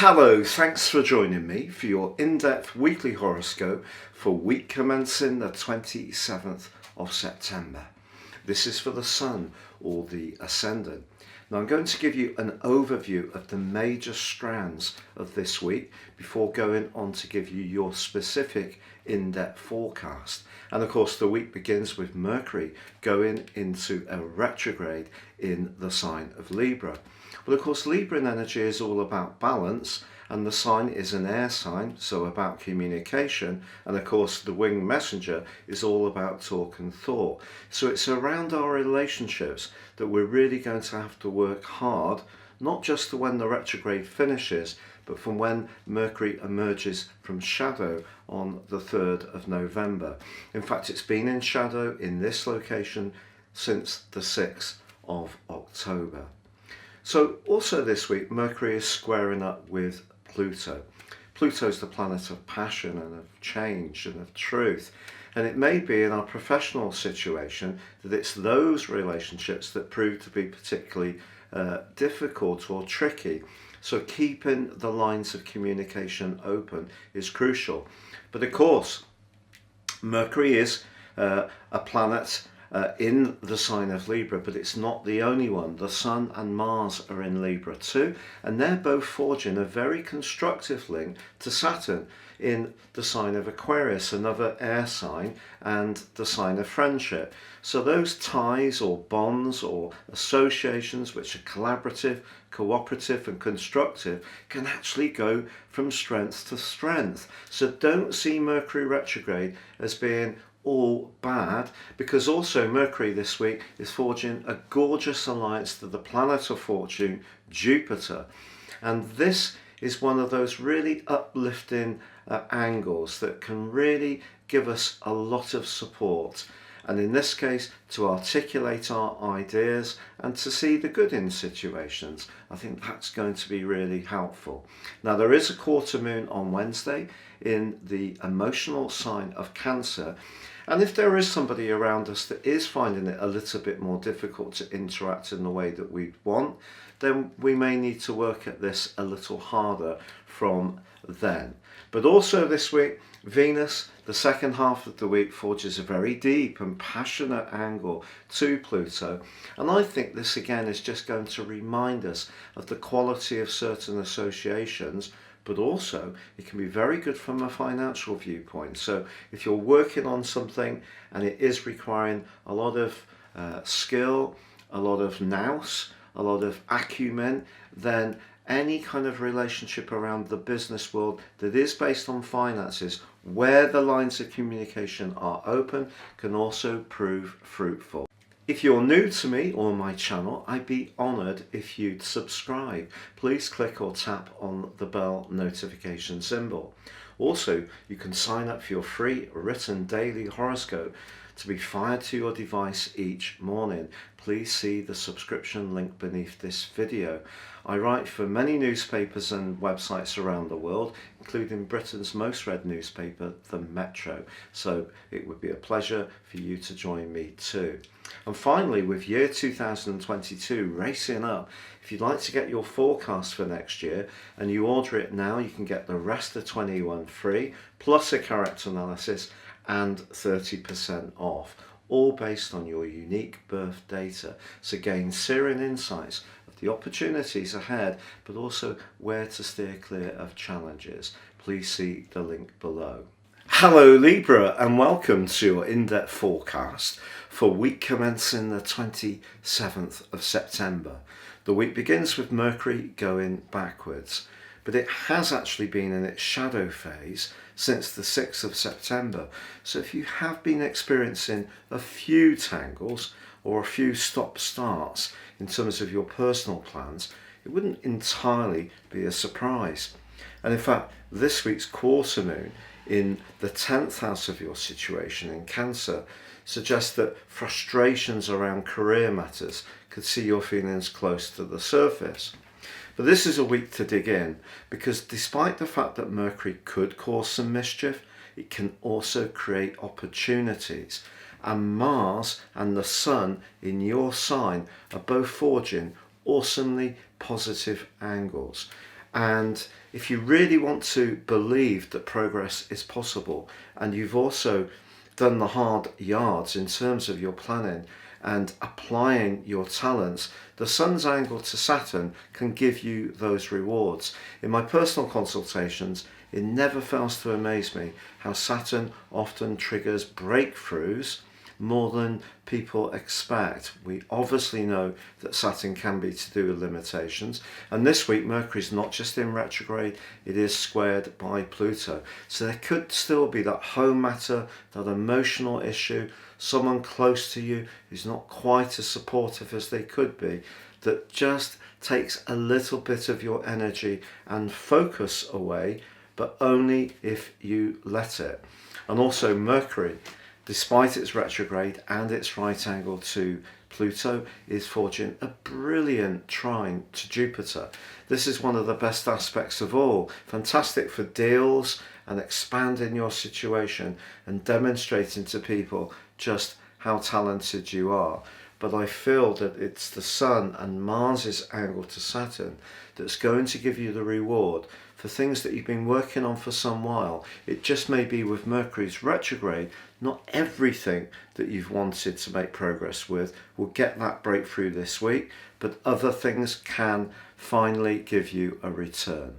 Hello, thanks for joining me for your in-depth weekly horoscope for week commencing the 27th of September. This is for the Sun or the Ascendant. Now I'm going to give you an overview of the major strands of this week before going on to give you your specific in-depth forecast. And of course the week begins with Mercury going into a retrograde in the sign of Libra. But of course Libran energy is all about balance, and the sign is an air sign, so about communication, and of course the winged messenger is all about talk and thought. So it's around our relationships that we're really going to have to work hard, not just to when the retrograde finishes, but from when Mercury emerges from shadow on the 3rd of November. In fact, it's been in shadow in this location since the 6th of October. So also this week, Mercury is squaring up with Pluto. Pluto's the planet of passion and of change and of truth. And it may be in our professional situation that it's those relationships that prove to be particularly difficult or tricky. So keeping the lines of communication open is crucial. But of course, Mercury is a planet in the sign of Libra, but it's not the only one. The Sun and Mars are in Libra too, and they're both forging a very constructive link to Saturn in the sign of Aquarius, another air sign, and the sign of friendship. So those ties or bonds or associations which are collaborative, cooperative and constructive can actually go from strength to strength. So don't see Mercury retrograde as being all bad, because also Mercury this week is forging a gorgeous alliance to the planet of fortune, Jupiter. And this is one of those really uplifting angles that can really give us a lot of support. And in this case, to articulate our ideas and to see the good in situations. I think that's going to be really helpful. Now, there is a quarter moon on Wednesday in the emotional sign of Cancer. And if there is somebody around us that is finding it a little bit more difficult to interact in the way that we want, then we may need to work at this a little harder from then. But also this week, Venus, the second half of the week, forges a very deep and passionate angle to Pluto. And I think this again is just going to remind us of the quality of certain associations, but also it can be very good from a financial viewpoint. So if you're working on something and it is requiring a lot of skill, a lot of nous, a lot of acumen, then any kind of relationship around the business world that is based on finances, where the lines of communication are open, can also prove fruitful. If you're new to me or my channel, I'd be honoured if you'd subscribe. Please click or tap on the bell notification symbol. Also, you can sign up for your free written daily horoscope to be fired to your device each morning. Please see the subscription link beneath this video. I write for many newspapers and websites around the world, including Britain's most read newspaper, The Metro. So it would be a pleasure for you to join me too. And finally, with year 2022 racing up, if you'd like to get your forecast for next year and you order it now, you can get the rest of 21 free, plus a character analysis and 30% off, all based on your unique birth data. So gain searing insights of the opportunities ahead, but also where to steer clear of challenges. Please see the link below. Hello Libra, and welcome to your in-depth forecast for week commencing the 27th of September. The week begins with Mercury going backwards, but it has actually been in its shadow phase since the 6th of September. So if you have been experiencing a few tangles or a few stop-starts in terms of your personal plans, it wouldn't entirely be a surprise. And in fact, this week's quarter moon in the 10th house of your situation in Cancer suggests that frustrations around career matters could see your feelings close to the surface. But this is a week to dig in, because despite the fact that Mercury could cause some mischief, it can also create opportunities. And Mars and the Sun in your sign are both forging awesomely positive angles. And if you really want to believe that progress is possible, and you've also done the hard yards in terms of your planning and applying your talents, the Sun's angle to Saturn can give you those rewards. In my personal consultations, it never fails to amaze me how Saturn often triggers breakthroughs more than people expect. We obviously know that Saturn can be to do with limitations, and this week Mercury's not just in retrograde, it is squared by Pluto. So there could still be that home matter, that emotional issue, someone close to you who's not quite as supportive as they could be, that just takes a little bit of your energy and focus away, but only if you let it. And also Mercury, despite its retrograde and its right angle to Pluto, is forging a brilliant trine to Jupiter. This is one of the best aspects of all. Fantastic for deals and expanding your situation and demonstrating to people just how talented you are. But I feel that it's the Sun and Mars's angle to Saturn that's going to give you the reward for things that you've been working on for some while. It just may be with Mercury's retrograde, not everything that you've wanted to make progress with will get that breakthrough this week, but other things can finally give you a return.